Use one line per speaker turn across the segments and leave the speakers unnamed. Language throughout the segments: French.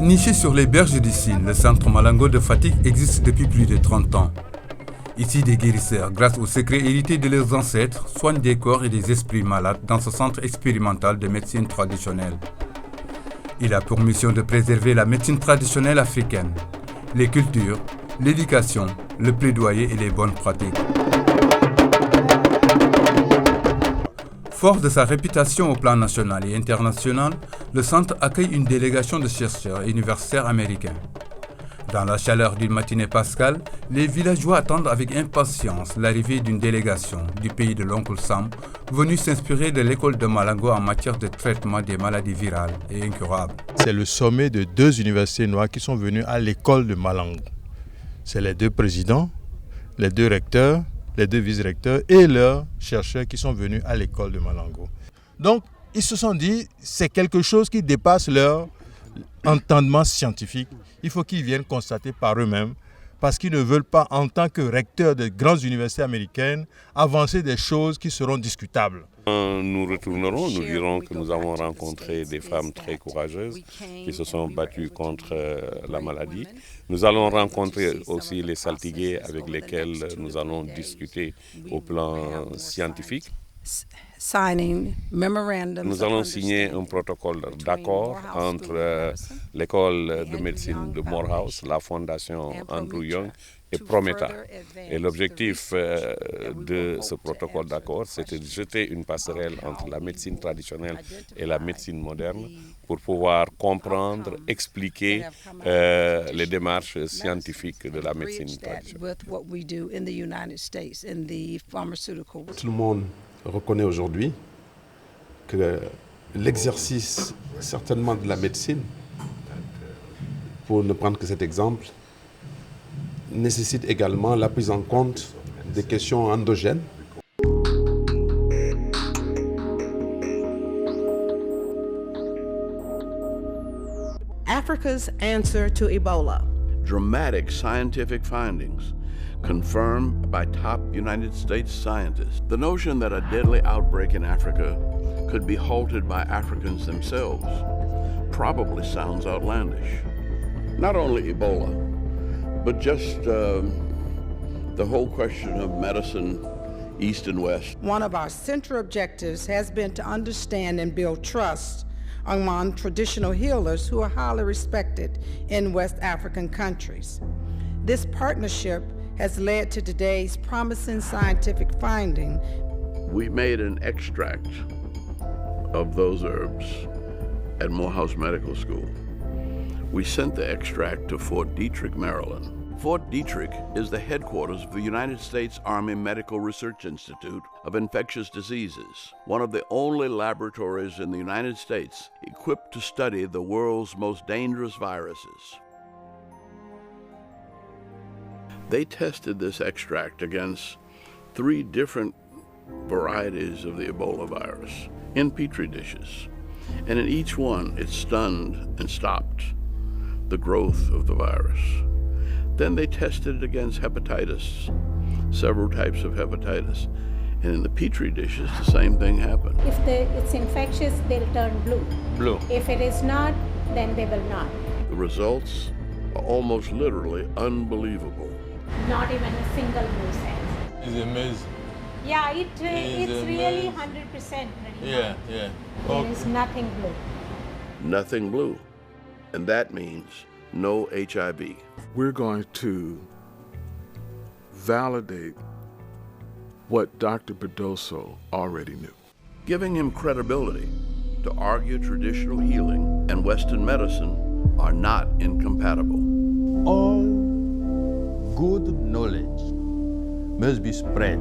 Niché sur les berges du Sine, le centre Malango de Fatick existe depuis plus de 30 ans. Ici, des guérisseurs, grâce aux secrets hérités de leurs ancêtres, soignent des corps et des esprits malades dans ce centre expérimental de médecine traditionnelle. Il a pour mission de préserver la médecine traditionnelle africaine, les cultures, l'éducation, le plaidoyer et les bonnes pratiques. Fort de sa réputation au plan national et international, le centre accueille une délégation de chercheurs et universitaires américains. Dans la chaleur d'une matinée pascale, les villageois attendent avec impatience l'arrivée d'une délégation du pays de l'oncle Sam, venue s'inspirer de l'école de Malango en matière de traitement des maladies virales et incurables.
C'est le sommet de 2 universités noires qui sont venus à l'école de Malango. C'est les 2 présidents, les 2 recteurs, les 2 vice-recteurs et leurs chercheurs qui sont venus à l'école de Malango. Donc, ils se sont dit, c'est quelque chose qui dépasse leur entendement scientifique. Il faut qu'ils viennent constater par eux-mêmes parce qu'ils ne veulent pas, en tant que recteurs de grandes universités américaines, avancer des choses qui seront discutables.
Nous retournerons, nous dirons que nous avons rencontré des femmes très courageuses qui se sont battues contre la maladie. Nous allons rencontrer aussi les saltigués avec lesquels nous allons discuter au plan scientifique. Nous allons signer un protocole d'accord entre l'école de médecine de Morehouse, la fondation Andrew Young et Prometa. Et l'objectif de ce protocole d'accord, c'était de jeter une passerelle entre la médecine traditionnelle et la médecine moderne pour pouvoir comprendre, expliquer les démarches scientifiques de la médecine traditionnelle.
Tout le monde reconnaît aujourd'hui que l'exercice certainement de la médecine, pour ne prendre que cet exemple, nécessite également la prise en compte des questions endogènes.
Africa's answer to Ebola.
Dramatic scientific findings confirmed by top United States scientists. The notion that a deadly outbreak in Africa could be halted by Africans themselves probably sounds outlandish. Not only Ebola, but just the whole question of medicine, East and West.
One of our central objectives has been to understand and build trust among traditional healers who are highly respected in West African countries. This partnership has led to today's promising scientific finding.
We made an extract of those herbs at Morehouse Medical School. We sent the extract to Fort Detrick, Maryland. Fort Detrick is the headquarters of the United States Army Medical Research Institute of Infectious Diseases, one of the only laboratories in the United States equipped to study the world's most dangerous viruses. They tested this extract against 3 different varieties of the Ebola virus in petri dishes. And in each one, it stunned and stopped the growth of the virus. Then they tested it against hepatitis, several types of hepatitis. And in the petri dishes, the same thing happened.
If it's infectious, they'll turn blue.
Blue.
If it is not, then they will not.
The results are almost literally unbelievable.
Not even a single blue cell.
It's amazing.
Yeah, it's really 100%.
Yeah.
There is nothing blue.
Nothing blue. And that means no HIV.
We're going to validate what Dr. Bedoso already knew.
Giving him credibility to argue traditional healing and Western medicine are not incompatible.
All good knowledge must be spread.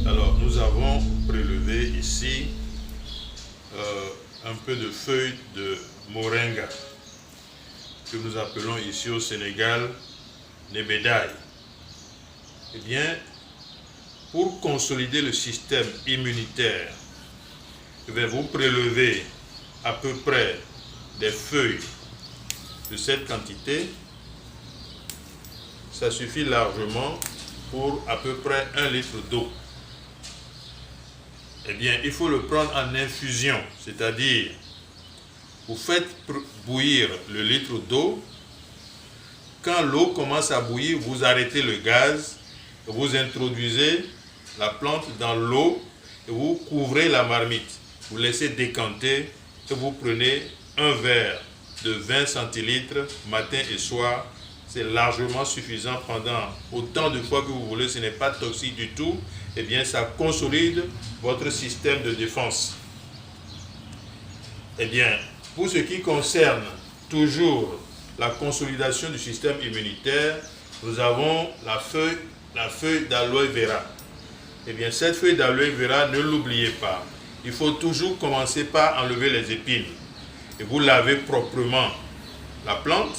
Alors, nous avons prélevé ici un peu de feuilles de moringa, que nous appelons ici au Sénégal Nebedaï. Eh bien, pour consolider le système immunitaire, je vais vous prélever à peu près des feuilles de cette quantité, ça suffit largement pour à peu près 1 litre d'eau. Eh bien, il faut le prendre en infusion, c'est-à-dire vous faites bouillir le litre d'eau. Quand l'eau commence à bouillir, vous arrêtez le gaz, vous introduisez la plante dans l'eau et vous couvrez la marmite. Vous laissez décanter et vous prenez un verre de 20 centilitres matin et soir. C'est largement suffisant pendant autant de fois que vous voulez. Ce n'est pas toxique du tout. Eh bien, ça consolide votre système de défense. Eh bien, pour ce qui concerne toujours la consolidation du système immunitaire, nous avons la feuille d'aloe vera. Eh bien, cette feuille d'aloe vera, ne l'oubliez pas. Il faut toujours commencer par enlever les épines. Et vous lavez proprement la plante.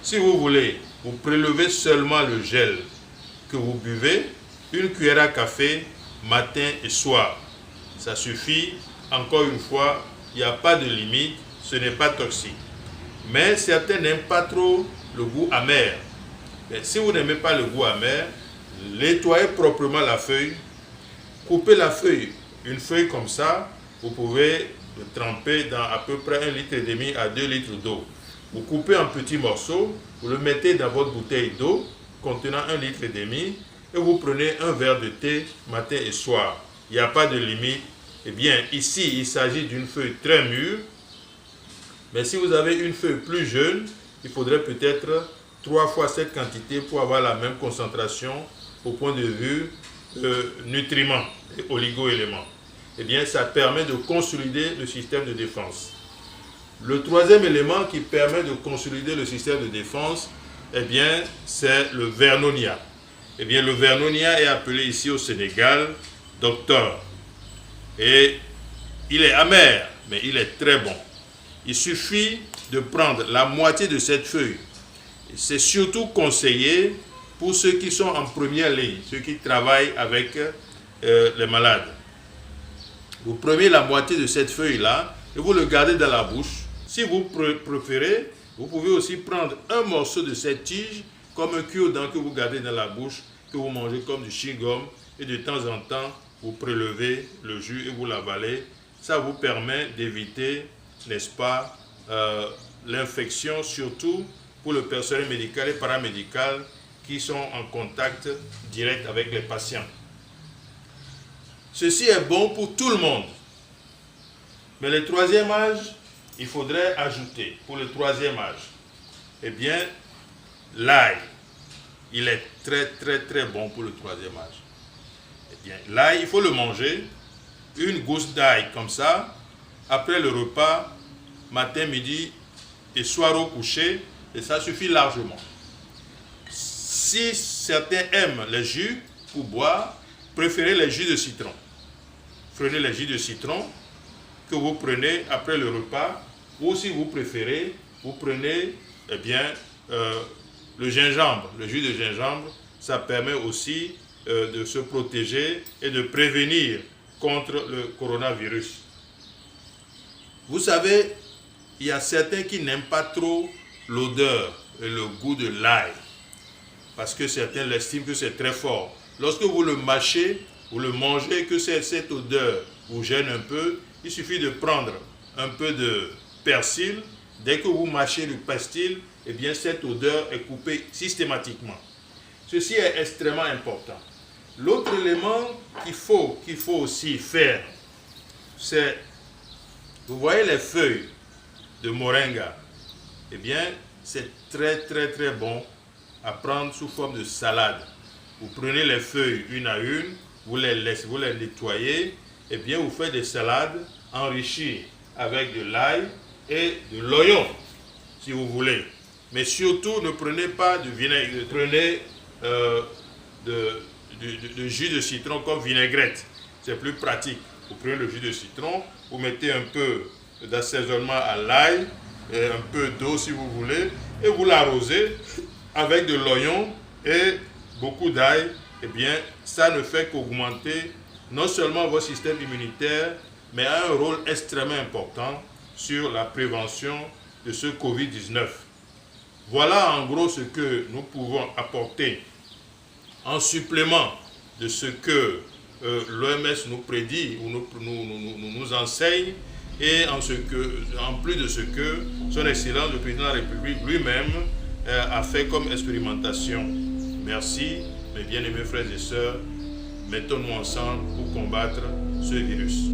Si vous voulez, vous prélevez seulement le gel que vous buvez, 1 cuillère à café, matin et soir. Ça suffit. Encore une fois, il n'y a pas de limite, ce n'est pas toxique. Mais certains n'aiment pas trop le goût amer. Mais si vous n'aimez pas le goût amer, nettoyez proprement la feuille, coupez la feuille, une feuille comme ça, vous pouvez le tremper dans à peu près 1,5 litre à 2 litres d'eau. Vous coupez en petits morceaux, vous le mettez dans votre bouteille d'eau contenant 1,5 litre et vous prenez un verre de thé matin et soir. Il n'y a pas de limite. Eh bien, ici, il s'agit d'une feuille très mûre. Mais si vous avez une feuille plus jeune, il faudrait peut-être 3 fois cette quantité pour avoir la même concentration au point de vue nutriments et oligo-éléments. Eh bien, ça permet de consolider le système de défense. Le troisième élément qui permet de consolider le système de défense, eh bien, c'est le Vernonia. Eh bien, le Vernonia est appelé ici au Sénégal docteur. Et il est amer, mais il est très bon. Il suffit de prendre la moitié de cette feuille. C'est surtout conseillé pour ceux qui sont en première ligne, ceux qui travaillent avec les malades. Vous prenez la moitié de cette feuille-là et vous le gardez dans la bouche. Si vous préférez, vous pouvez aussi prendre un morceau de cette tige comme un cure-dent que vous gardez dans la bouche, que vous mangez comme du chewing-gum et de temps en temps, vous prélevez le jus et vous l'avalez. Ça vous permet d'éviter, n'est-ce pas, l'infection, surtout pour le personnel médical et paramédical qui sont en contact direct avec les patients. Ceci est bon pour tout le monde. Mais le troisième âge, il faudrait ajouter, pour le troisième âge, eh bien, l'ail. Il est très, très, très bon pour le troisième âge. Eh bien, l'ail, il faut le manger, une gousse d'ail comme ça, après le repas, matin, midi et soir au coucher, et ça suffit largement. Si certains aiment les jus pour boire, préférez les jus de citron. Prenez les jus de citron que vous prenez après le repas, ou si vous préférez, vous prenez eh bien, le gingembre. Le jus de gingembre, ça permet aussi de se protéger et de prévenir contre le coronavirus. Vous savez, il y a certains qui n'aiment pas trop l'odeur et le goût de l'ail, parce que certains l'estiment que c'est très fort. Lorsque vous le mâchez, vous le mangez, que cette odeur vous gêne un peu, il suffit de prendre un peu de persil. Dès que vous mâchez le persil, eh bien cette odeur est coupée systématiquement. Ceci est extrêmement important. L'autre élément qu'il faut aussi faire, c'est, vous voyez les feuilles de moringa, eh bien c'est très très très bon à prendre sous forme de salade. Vous prenez les feuilles une à une, vous les nettoyez, et bien vous faites des salades enrichies avec de l'ail et de l'oignon, si vous voulez. Mais surtout, ne prenez pas de vinaigre, prenez de jus de citron comme vinaigrette. C'est plus pratique. Vous prenez le jus de citron, vous mettez un peu d'assaisonnement à l'ail, et un peu d'eau si vous voulez, et vous l'arrosez avec de l'oignon et beaucoup d'ail. Eh bien, ça ne fait qu'augmenter non seulement votre système immunitaire, mais a un rôle extrêmement important sur la prévention
de ce Covid-19. Voilà en gros ce que nous pouvons apporter en supplément de ce que l'OMS nous prédit ou nous enseigne, et en plus de ce que son Excellence le Président de la République lui-même a fait comme expérimentation. Merci, mes bien-aimés frères et sœurs, mettons-nous ensemble pour combattre ce virus.